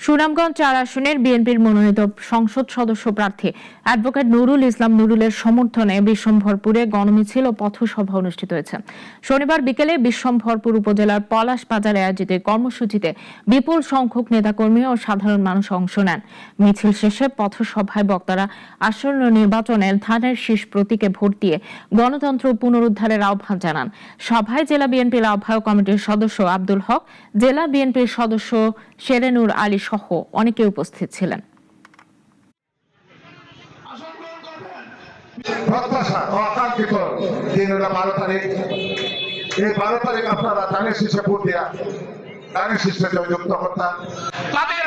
সুনামগঞ্জ ৪ আসনের বিএনপির মনোনীত সংসদ সদস্য প্রার্থী অ্যাডভোকেট নুরুল ইসলাম নুরুলের সমর্থনে বিশ্বম্ভরপুরে গণমিছিল ও পথসভা অনুষ্ঠিত হয়েছে। শনিবার বিকেলে বিশ্বম্ভরপুর উপজেলার পলাশ বাজারে আয়োজিত কর্মসূচিতে বিপুল সংখ্যক নেতাকর্মী ও সাধারণ মানুষ অংশ নেন। মিছিল শেষে পথসভায় বক্তারা আসন্ন নির্বাচনে ধানের শীষ প্রতীকে ভোট দিয়ে গণতন্ত্র পুনরুদ্ধারের আহ্বান জানান। সভায় জেলা বিএনপির আহ্বায়ক কমিটির সদস্য আব্দুল হক, জেলা বিএনপির সদস্য শেরেনুর আলী সহ অনেকে উপস্থিত ছিলেন। প্রত্যাশা ও আকাঙ্ক্ষিত দিন হলো 12 তারিখ। এই 12 তারিখ আপনারা ধানের শীষে ভোট দেয়া ধানের শীষে যুক্ত করতাম। তাদের